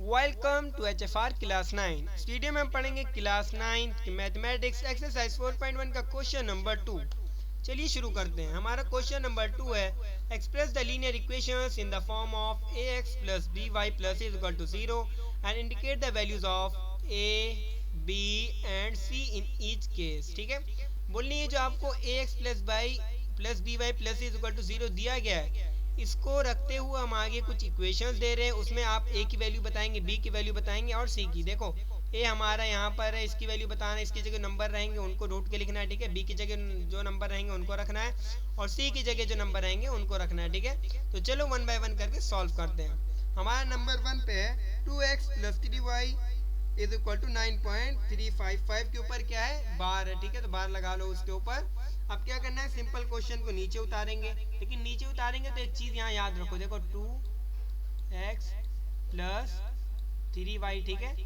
Welcome to HFR class 9। इस video में हम पढ़ेंगे क्लास 9 की मैथमेटिक्स एक्सरसाइज 4.1 का क्वेश्चन नंबर 2। चलिए शुरू करते हैं। हमारा क्वेश्चन नंबर 2 है express the linear equations in the form of ax plus by plus is equal to 0 and indicate the values of a b and c in each case. ठीक है, बोलनी है जो आपको ax plus plus by plus is equal to 0 दिया गया है, इसको रखते हुए हम आगे कुछ इक्वेशंस दे रहे हैं, उसमें आप ए की वैल्यू बताएंगे, बी की वैल्यू बताएंगे और सी की। देखो ए हमारा यहाँ पर है, इसकी वैल्यू बताना है, इसकी जगह नंबर रहेंगे उनको रूट के लिखना है। ठीक है, बी की जगह जो नंबर रहेंगे उनको रखना है और सी की जगह जो नंबर रहेंगे उनको रखना है। ठीक है, तो चलो वन बाय वन करके सॉल्व करते हैं। हमारा नंबर 1 पे है 2x plus 3y is equal to 9.355 के ऊपर क्या है, बार है। ठीक है, तो बार लगा लो उसके ऊपर। अब क्या करना है, सिंपल क्वेश्चन को नीचे उतारेंगे, लेकिन नीचे उतारेंगे तो एक चीज यहाँ याद रखो। देखो 2x प्लस 3y, ठीक है,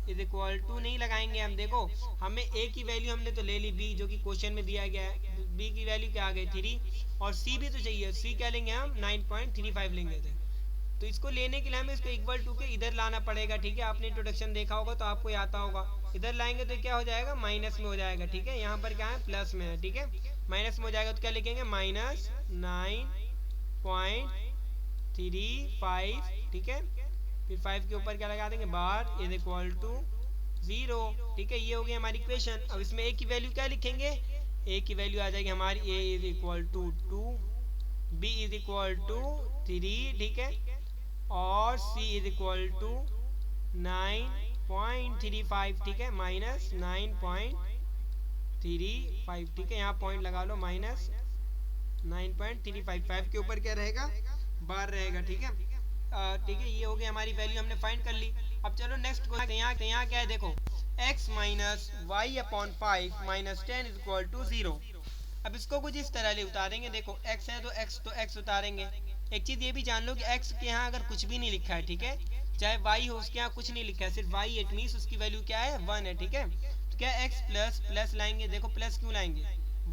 इज इक्वल टू नहीं लगाएंगे हम। देखो हमें a की वैल्यू हमने तो ले ली b जो कि क्वेश्चन में दिया गया है, b की वैल्यू क्या आ गई 3 और c भी तो चाहिए, c क्या लेंगे हम 9.35 लेंगे थे। तो इसको लेने के लिए हमें इसको इक्वल टू के इधर लाना पड़ेगा। ठीक है, आपने इंट्रोडक्शन देखा होगा तो आपको आता होगा। इधर लाएंगे तो क्या हो जाएगा, माइनस में हो जाएगा। ठीक है, यहाँ पर क्या है, प्लस में है। ठीक है, माइनस में हो जाएगा तो क्या लिखेंगे, माइनस 9.35। ठीक है, फिर 5 के ऊपर क्या लगा देंगे, बार इज इक्वल टू 0। ठीक है, ये हो गई हमारी इक्वेशन। अब इसमें a की वैल्यू क्या लिखेंगे, a की वैल्यू आ जाएगी हमारी a is equal to 2, b is equal to 3, ठीक है, और c इज इक्वल टू 9.35। ठीक है, माइनस 9.35। ठीक है, यहाँ पॉइंट लगा लो, माइनस 9.35। 5 के ऊपर क्या रहेगा, बार रहेगा। ठीक है, ठीक है, ये हो गई हमारी वैल्यू, हमने फाइंड कर ली। अब चलो नेक्स्ट क्वेश्चन। यहाँ क्या है, देखो x minus y upon 5 minus 10 is equal to 0। अब इसको कुछ इस तरह ले उतारेंगे। देखो x है तो x उतारेंगे। एक चीज ये भी जान लो कि x के यहाँ अगर कुछ भी नहीं लिखा है, ठीक है, चाहे y हो उसके यहाँ कुछ नहीं लिखा है, सिर्फ y, इट मीन्स उसकी वैल्यू क्या है, 1 है। ठीक है, तो क्या x प्लस प्लस लाएंगे। देखो प्लस क्यों लाएंगे,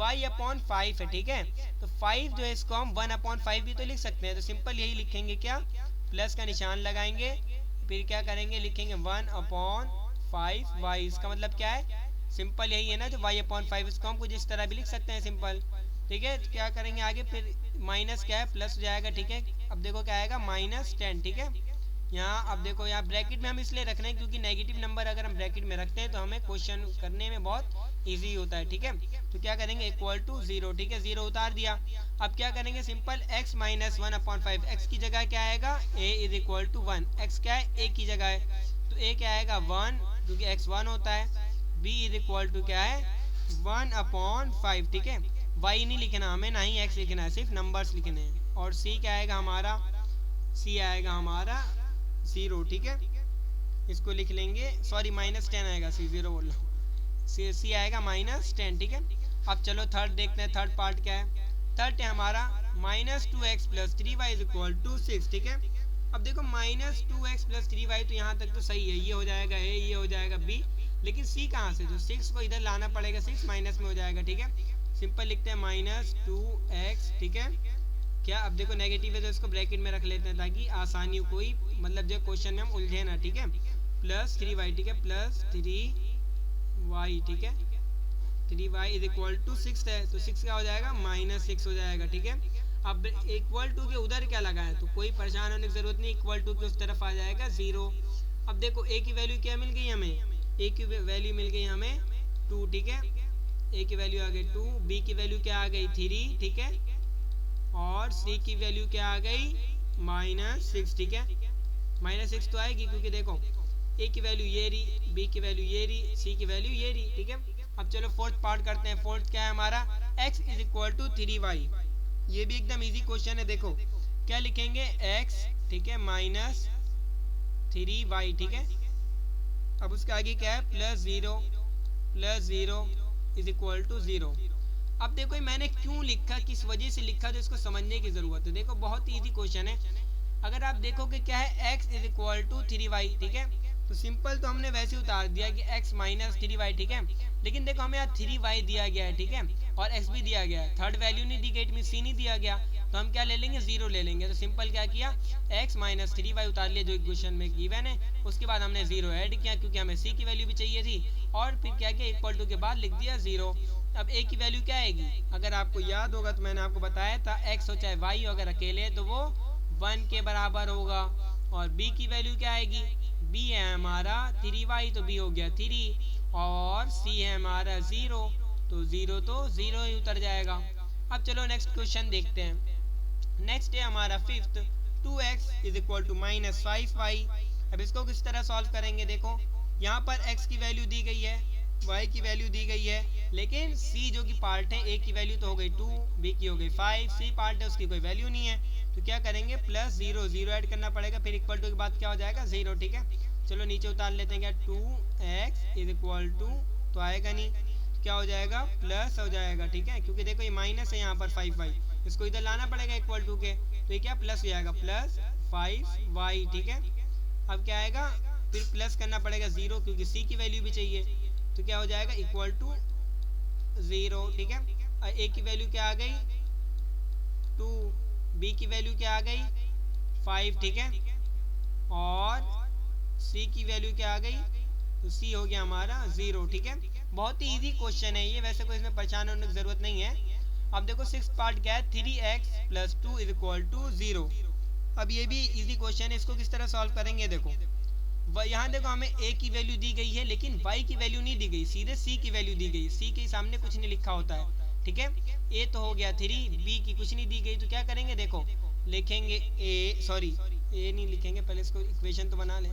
y अपॉन 5 है। ठीक है, तो 5 जो है इसको हम 1 अपॉन 5 भी तो लिख सकते हैं, तो सिंपल यही लिखेंगे, क्या प्लस का निशान लगाएंगे, फिर क्या करेंगे, लिखेंगे 1 अपॉन 5y। इसका मतलब क्या है, सिंपल यही है ना, जो y अपॉन 5, इसको हम कुछ इस तरह भी लिख सकते हैं, सिंपल। ठीक है, तो क्या करेंगे आगे, फिर माइनस क्या है, प्लस हो जाएगा। ठीक है, अब देखो क्या आएगा, माइनस 10। ठीक है, यहाँ अब देखो यहाँ ब्रैकेट में हम इसलिए रख रहे हैं क्योंकि नेगेटिव नंबर अगर हम ब्रैकेट में रखते हैं तो हमें क्वेश्चन करने में बहुत इजी होता है। ठीक है, तो क्या करेंगे, इक्वल टू 0। ठीक है, 0 उतार दिया। अब क्या करेंगे, simple x minus 1 upon 5, x की जगह क्या आएगा, a is equal to 1। X क्या है, a की जगह है, तो a क्या आएगा 1, क्योंकि x 1 होता है। b इज इक्वल टू क्या है, 1 अपॉन 5। ठीक है, y नहीं लिखना हमें, ना ही x लिखना है, सिर्फ नंबर्स लिखने हैं। और c क्या आएगा हमारा, c आएगा हमारा 0। ठीक है, इसको लिख लेंगे, सॉरी माइनस 10 आएगा, c 0 बोल रहा हूँ, c आएगा माइनस 10। ठीक है, अब चलो थर्ड देखते हैं, थर्ड पार्ट क्या है। थर्ड है हमारा minus 2x plus 3y is equal to 6। ठीक है, अब देखो माइनस 2x प्लस 3y तो यहाँ तक तो सही है, ये हो जाएगा a, ये हो जाएगा b, लेकिन c कहाँ से, तो 6 को इधर लाना पड़ेगा, 6 माइनस में हो जाएगा। ठीक है, सिंपल लिखते हैं माइनस 2x। ठीक है, क्या अब देखो नेगेटिव है तो इसको ब्रैकेट में रख लेते हैं ताकि आसानी हो, कोई मतलब जो क्वेश्चन में हम उलझे ना। ठीक है, प्लस 3y। ठीक है, प्लस 3y। ठीक है, 3y इज इक्वल टू 6 है, तो 6 क्या हो जाएगा, माइनस 6 हो जाएगा। ठीक है, अब इक्वल टू के उधर क्या लगा है, तो कोई परेशान होने की जरूरत नहीं, इक्वल टू के उस तरफ आ जाएगा 0। अब देखो a की वैल्यू क्या मिल गई हमें, a की वैल्यू मिल गई हमें 2। ठीक है, a की वैल्यू आ गई 2, b की वैल्यू क्या आ गई 3। ठीक है, और c की वैल्यू क्या आ गई, माइनस 6। ठीक है, माइनस 6 तो आएगी क्योंकि देखो a की वैल्यू ये रही, b की वैल्यू ये रही, c की वैल्यू ये रही। ठीक है, अब चलो फोर्थ पार्ट करते हैं। फोर्थ क्या है हमारा, x is equal to 3y। ये भी एकदम इजी क्वेश्चन है। देखो क्या लिखेंगे, x, ठीक है, माइनस 3y। ठीक है, अब उसके आगे क्या है, प्लस 0 इज इक्वल टू 0। अब देखो मैंने क्यों लिखा, किस वजह से लिखा, तो इसको समझने की जरूरत है। देखो बहुत इजी क्वेश्चन है। अगर आप देखोगे क्या है, x is equal to 3y। ठीक है, तो तो सिंपल तो हमने वैसे उतार दिया कि x माइनस 3y, ठीक है। लेकिन देखो हमें यहाँ 3y दिया गया है, ठीक है, और x भी दिया गया है, थर्ड वैल्यू नहीं दी गई, इट मीन c नहीं दिया गया, तो हम क्या ले लेंगे, 0 ले लेंगे। तो सिंपल क्या किया, x माइनस 3y उतार लिया जो इक्वेशन में गिवन है, उसके बाद हमने 0 ऐड किया क्योंकि हमें c की वैल्यू भी चाहिए थी, और फिर क्या किया, इक्वल टू के बाद लिख दिया 0। अब a की वैल्यू क्या आएगी, अगर आपको याद होगा तो मैंने आपको बताया था x हो चाहे y हो, अगर अकेले है तो वो 1 के बराबर होगा। और b की वैल्यू क्या आएगी, b है हमारा 3y, तो b हो गया 3, और c है हमारा 0, तो 0 तो 0 ही उतर जाएगा। अब चलो नेक्स्ट क्वेश्चन देखते हैं। नेक्स्ट है हमारा fifth, 2x is equal to minus 5y। अब इसको किस तरह सॉल्व करेंगे, देखो यहाँ पर x की वैल्यू दी गई है, y की वैल्यू दी गई है, लेकिन c जो की पार्ट है, a की वैल्यू तो हो गई 2, b की हो गई 5, c पार्ट है उसकी कोई वैल्यू नहीं है, तो क्या करेंगे, प्लस 0, 0 ऐड करना पड़ेगा, फिर इक्वल टू के बाद क्या हो जाएगा, 0, ठीक है। चलो नीचे उतार लेते हैं, क्या 2x इज इक्वल टू, तो आएगा नहीं, क्या हो जाएगा, प्लस हो जाएगा, ठीक है, क्योंकि देखो ये माइनस है यहाँ पर 5y, इसको इधर लाना पड़ेगा इक्वल टू के, तो ये क्या प्लस हो जाएगा, प्लस 5y, ठीक है। अब क्या आएगा, फिर प्लस करना पड़ेगा 0 क्योंकि c की वैल्यू भी चाहिए, तो क्या हो जाएगा, इक्वल टू 0, ठीक है। a की वैल्यू क्या आ गई 2, b की वैल्यू क्या आ गई 5, ठीक है, और c की वैल्यू क्या आ गई, तो c हो गया हमारा 0, ठीक है। बहुत ही इजी क्वेश्चन है ये, वैसे कोई इसमें परेशान होने की जरूरत नहीं है। अब देखो सिक्स पार्ट क्या है, 3x plus 2 is equal to 0। अब ये भी इजी क्वेश्चन है, इसको किस तरह सॉल्व करेंगे, देखो यहाँ देखो हमें a की वैल्यू दी गई है, लेकिन y की वैल्यू नहीं दी गई, सीधे c की वैल्यू दी गई, c के सामने कुछ नहीं लिखा होता है, ठीक है। a तो हो गया 3, b की कुछ नहीं दी गई, तो क्या करेंगे, देखो लिखेंगे a नहीं लिखेंगे, पहले इसको इक्वेशन तो बना लें,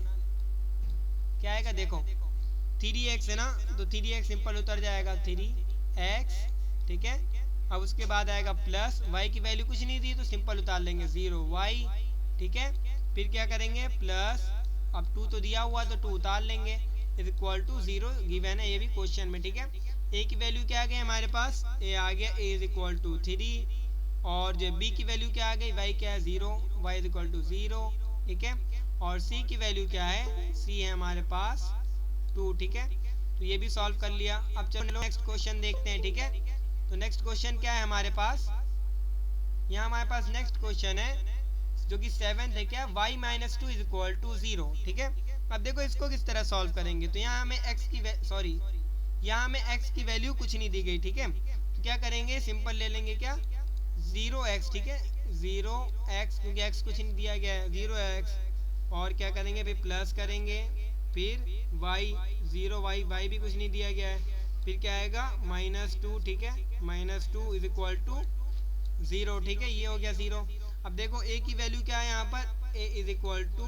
क्या आएगा, देखो 3x है ना, तो 3x सिंपल उतर जाएगा 3x, ठीक है। अब उसके बाद आएगा प्लस y की वैल्यू कुछ नहीं दी तो सिंपल उतार लेंगे 0y, ठीक है। फिर क्या करेंगे, प्लस अब 2 तो दिया हुआ तो 2 उतार लेंगे, इज इक्वल टू 0 गिवन है ये भी क्वेश्चन में, ठीक है। a की वैल्यू क्या आ गई हमारे पास, a आ गया, a इज इक्वल टू 3, और जो b की वैल्यू क्या आ गई, y क्या है 0, y इज इक्वल टू 0, ठीक है, और c की वैल्यू क्या है, c है हमारे पास 2, ठीक है। तो ये भी सॉल्व कर लिया। अब चलो नेक्स्ट क्वेश्चन देखते हैं, ठीक है। तो नेक्स्ट क्वेश्चन क्या है हमारे पास, यहाँ हमारे पास नेक्स्ट क्वेश्चन है जो कि 7th है, क्या y minus 2 is equal to 0, ठीक है। अब देखो इसको किस तरह सॉल्व करेंगे, तो यहाँ हमें यहाँ हमें x की वैल्यू कुछ नहीं दी गई, ठीक है, तो क्या करेंगे, सिंपल ले लेंगे क्या 0x, ठीक है, 0x क्योंकि x कुछ नहीं दिया गया है, 0x, और क्या करेंगे, फिर प्लस करेंगे, फिर y 0y भी कुछ नहीं दिया गया है, फिर क्या आएगा -2, ठीक है, -2 इज इक्वल टू 0, ठीक है, ये हो गया 0। अब देखो a की वैल्यू क्या है यहाँ पर, a इज इक्वल टू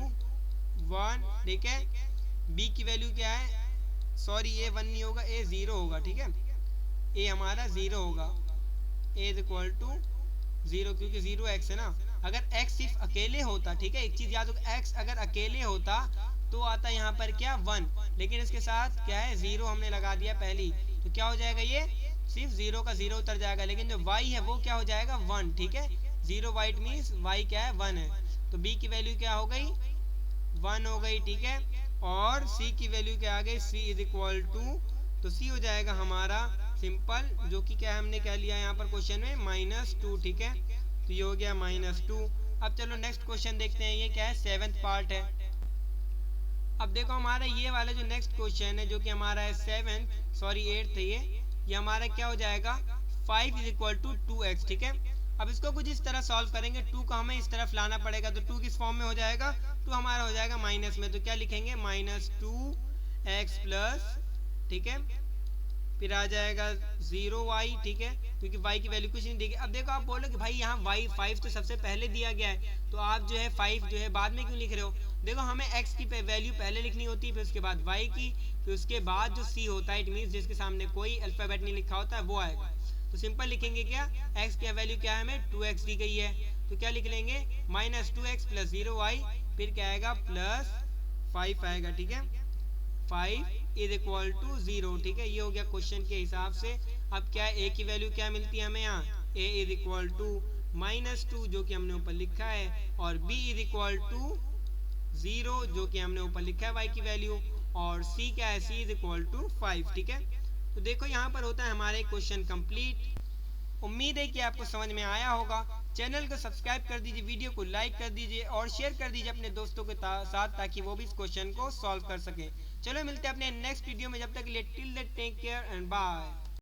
1, ठीक है, b की वैल्यू क्या है, a 1 नहीं होगा, a 0 होगा, ठीक है, a हमारा 0 होगा, a इज इक्वल टू 0 क्योंकि 0x है ना। अगर x सिर्फ अकेले होता, ठीक है, एक चीज याद होगा, x अगर अकेले होता तो आता यहाँ पर क्या 1, लेकिन इसके साथ क्या है 0 हमने लगा दिया पहली, तो क्या हो जाएगा, ये सिर्फ 0 का 0 उतर जाएगा, लेकिन जो y है वो क्या हो जाएगा 1, ठीक है, 0 वाइट मीन्स y क्या है 1 है, तो b की वैल्यू क्या हो गई 1 हो गई, ठीक है, और c की वैल्यू क्या आ गई, c इज इक्वल टू, तो c हो जाएगा हमारा सिंपल, जो कि क्या हमने क्या लिया यहाँ पर क्वेश्चन में -2, ठीक है, तो ये हो गया -2। अब चलो नेक्स्ट क्वेश्चन देखते हैं, ये क्या है 7th पार्ट है। अब देखो हमारा ये वाला जो नेक्स्ट क्वेश्चन है जो कि हमारा है 8th है, ये हमारा क्या हो जाएगा 5 इज इक्वल टू 2x, ठीक है। अब इसको कुछ इस तरह सॉल्व करेंगे, 2 को हमें इस तरफ लाना पड़ेगा, तो 2 किस फॉर्म में हो जाएगा, 2 हमारा हो जाएगा माइनस में, तो क्या लिखेंगे -2x प्लस, ठीक है, फिर आ जाएगा 0y, ठीक है, क्योंकि y की वैल्यू कुछ नहीं दी गई। अब देखो आप बोलो कि भाई यहाँ y 5 तो सबसे पहले दिया गया है, तो आप जो है 5 जो है बाद में क्यों लिख रहे हो, देखो हमें x की वैल्यू पहले लिखनी होती है, फिर उसके बाद y की, फिर उसके बाद जो c होता है, इट मीन्स जिसके सामने कोई अल्फाबेट नहीं लिखा होता है वो आएगा, तो सिंपल लिखेंगे क्या, x की वैल्यू क्या है, हमें 2x दी गई है, तो क्या लिख लेंगे -2x प्लस 0y, फिर क्या आएगा +5 आएगा, ठीक है, 5 इज इक्वल टू 0, ठीक है, ये हो गया क्वेश्चन के हिसाब से। अब क्या है, a की वैल्यू क्या मिलती है हमें यहाँ, a इज इक्वल टू -2 जो कि हमने ऊपर लिखा है, और b इज इक्वल टू 0 जो कि हमने ऊपर लिखा है y की वैल्यू, और c क्या है, c इज इक्वल टू 5। ठीक है, तो देखो यहाँ पर होता है हमारे क्वेश्चन कंप्लीट। उम्मीद है कि आपको समझ में आया होगा। चैनल को सब्सक्राइब कर दीजिए, वीडियो को लाइक कर दीजिए और शेयर कर दीजिए अपने दोस्तों के साथ, ताकि वो भी इस क्वेश्चन को सॉल्व कर सकें। चलो मिलते हैं अपने नेक्स्ट वीडियो में, जब तक के लिए till take care and bye.